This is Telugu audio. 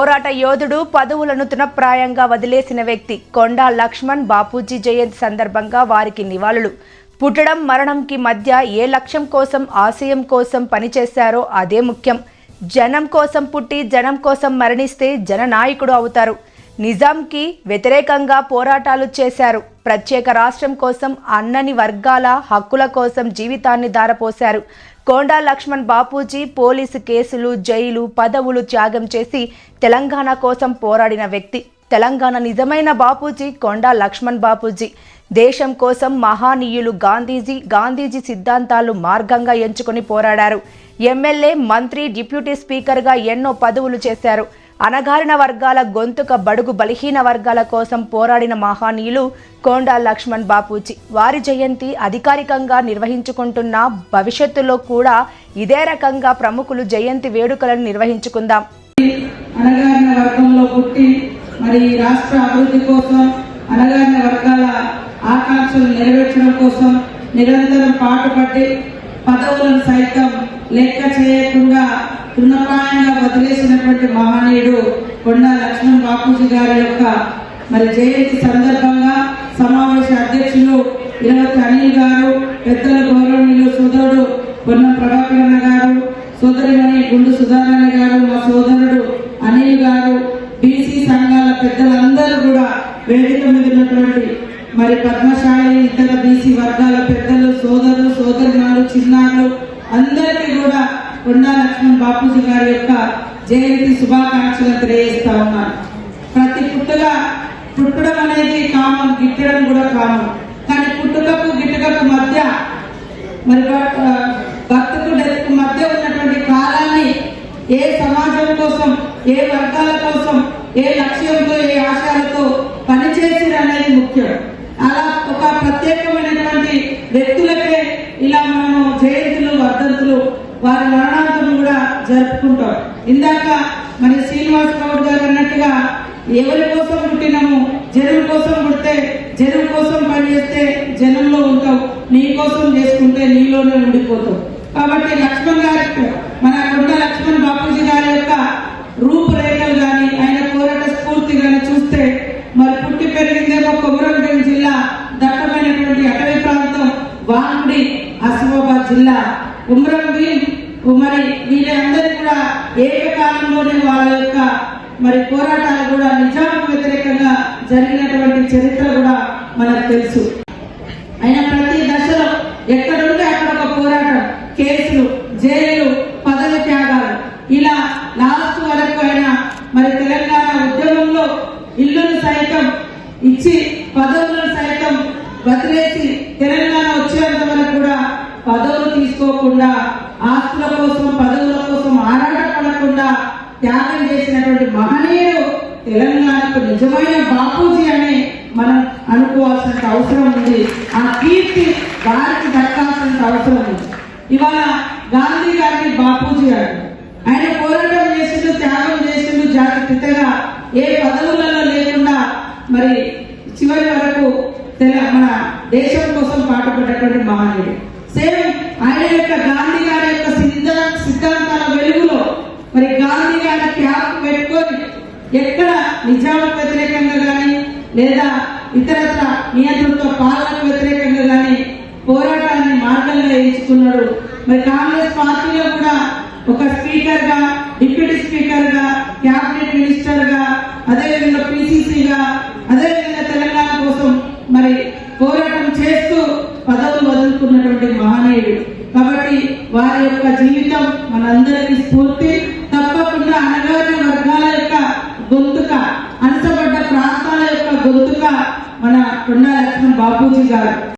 పోరాట యోధుడు పదవులను తృణప్రాయంగా వదిలేసిన వ్యక్తి కొండా లక్ష్మణ్ బాపూజీ జయంతి సందర్భంగా వారికి నివాళులు. పుట్టడం మరణంకి మధ్య ఏ లక్ష్యం కోసం ఆశయం కోసం పనిచేశారో అదే ముఖ్యం. జనం కోసం పుట్టి జనం కోసం మరణిస్తే జననాయకుడు అవుతారు. నిజాంకి వ్యతిరేకంగా పోరాటాలు చేశారు. ప్రత్యేక రాష్ట్రం కోసం అన్నని వర్గాల హక్కుల కోసం జీవితాన్ని ధారపోశారు. కొండా లక్ష్మణ్ బాపూజీ పోలీసు కేసులు, జైలు, పదవులు త్యాగం చేసి తెలంగాణ కోసం పోరాడిన వ్యక్తి. తెలంగాణ నిజమైన బాపూజీ కొండా లక్ష్మణ్ బాపూజీ. దేశం కోసం మహానీయులు గాంధీజీ సిద్ధాంతాలు మార్గంగా ఎంచుకొని పోరాడారు. ఎమ్మెల్యే, మంత్రి, డిప్యూటీ స్పీకర్గా ఎన్నో పదవులు చేశారు. అణగారిన వర్గాల గొంతుక, బడుగు బలహీన వర్గాల కోసం పోరాడిన మహానీయులు కొండా లక్ష్మణ్ బాపూజీ. వారి జయంతి అధికారికంగా నిర్వహించుకుంటున్న భవిష్యత్తులో కూడా ఇదే రకంగా ప్రముఖులు జయంతి వేడుకలను నిర్వహించుకుందాం. అణగారిన వర్గంలో పుట్టి మరి రాష్ట్ర అభివృద్ధి కోసం, అణగారిన వర్గాల ఆకాంక్షలు నెరవేర్చడం కోసం నిరంతరం పాటుపడి పదవులను సైతం లెక్క చేయకుండా తృణప్రాయంగా వదిలేసినటువంటి మహనీయుడు కొండా లక్ష్మణ్ బాపూజీ గారి యొక్క మరి జయంతి సందర్భంగా సమావేశ అధ్యక్షులు ఇరవై అనిల్ గారు, పెద్దల గౌరవనీయులు సోదరుడు పొన్నం ప్రభాకరన్న గారు, సోదరిమణి గుండు సుధారాణి గారు, మా సోదరుడు అనిల్ గారు, బీసీ సంఘాల పెద్దలందరూ కూడా వేదిక మీద ఉన్నటువంటి మరి పద్మశాలి, ఇతర బీసీ వర్గాల పెద్దలు, సోదరులు, సోదరిమణులు, చిన్నారులు అందరికీ కూడా కొండా లక్ష్మణ్ బాపూజీ గారి యొక్క జయంతి శుభాకాంక్షలు తెలియజేస్తా ఉన్నారు. ప్రతి పుట్టడం అనేది కామన్, గిట్టడం కూడా కామన్. కానీ పుట్టుకకు గిట్టుకకు మధ్య మరి భక్తుకు డెత్కు మధ్య ఉన్నటువంటి కాలాన్ని ఏ సమాజం కోసం, ఏ వర్గాల కోసం, ఏ లక్ష్యంతో, ఏ ఆశయాలతో పనిచేసిరు అనేది ముఖ్యం. అలా ఒక ప్రత్యేకమైనటువంటి వ్యక్తులకే ఇలా మనం జయంతులు, వర్ధంతులు, వారి మరణాంతం కూడా జరుపుకుంటాం. ఇందాక మరి శ్రీనివాస్ గౌడ్ గారు అన్నట్టుగా ఎవరి కోసం పుట్టినాము, జనం కోసం పుడితే జనం కోసం పనిచేస్తే జనంలో ఉంటావు, నీ కోసం చేసుకుంటే నీలోనే ఉండిపోతావు. కాబట్టి లక్ష్మణ్ గారి, మన కొండా లక్ష్మణ్ బాపూజీ గారి యొక్క రూపురేఖలు కానీ, ఆయన పోరాట స్ఫూర్తి కానీ చూస్తే మరి పుట్టి పెరిగిందేమో కొమరంభీం జిల్లా, దట్టమైనటువంటి అటవీ ప్రాంతం, వాంగుడి, ఆసిఫాబాద్ జిల్లా. కొమరంభీం మరి వీళ్ళందరూ కూడా ఏకకాలంలోనే వాళ్ళ యొక్క మరి పోరాటాలు కూడా నిజాంకు వ్యతిరేకంగా జరిగినటువంటి చరిత్ర కూడా మనకు తెలుసు. అయినా ప్రతి దశలో ఎక్కడుంటే అక్కడ ఒక పోరాటం, కేసులు, జైలు, పదవి త్యాగాలు, ఇలా లాస్ట్ వరకు ఆయన మరి తెలంగాణ ఉద్యమంలో ఇల్లును సైతం ఇచ్చి పదవులను సైతం వదిలేసి తెలంగాణ వచ్చేంత వరకు కూడా పదవులు తీసుకోకుండా, ఆస్తుల కోసం, పదవుల కోసం ఆరాటపడకుండా త్యాగం చేసినటువంటి మహనీయుడు తెలంగాణకు నిజమైన బాపూజీ అని మనం అనుకోవాల్సిన అవసరం ఉంది. ఆ కీర్తి వారికి దక్కాల్సిన అవసరం ఉంది. ఇవాళ గాంధీ గారిని బాపూజీ గారు, ఆయన పోరాటం చేసిండు, త్యాగం చేసిండు, జాతి పితగా ఏ పదవులలో లేకుండా మరి చివరి వరకు మన దేశం కోసం పాటుపడ్డటువంటి మహనీయుడు. సేమ్ ఆయన యొక్క గాంధీ గారి యొక్క సిద్ధాంతాల వెలుగులో మరి గాంధీ గారి క్యాప్ పెట్టుకొని ఎక్కడ నిజాంకు వ్యతిరేకంగా కానీ లేదా ఇతరత్ర నియంతృత్వ పాలనకు వ్యతిరేకంగా కానీ పోరాటాన్ని మార్గంగా ఎంచుకున్నాడు. మరి కాంగ్రెస్ పార్టీలో కూడా ఒక స్పీకర్ గా, డిప్యూటీ స్పీకర్ గా, క్యాబినెట్ మినిస్టర్ గా, అదేవిధంగా పిసిసిగా, అదేవిధంగా తెలంగాణ కోసం మరి పోరాటం చేస్తూ పదవులు వదులుకున్నటువంటి మహనీయుడు. కాబట్టి వారి యొక్క జీవితం మనందరికీ స్ఫూర్తి. తప్పకుండా అణగారిన వర్గాల యొక్క గొంతుక, అణచబడ్డ ప్రాంతాల యొక్క గొంతుక మన కొండా లక్ష్మణ్ బాపూజీ గారు.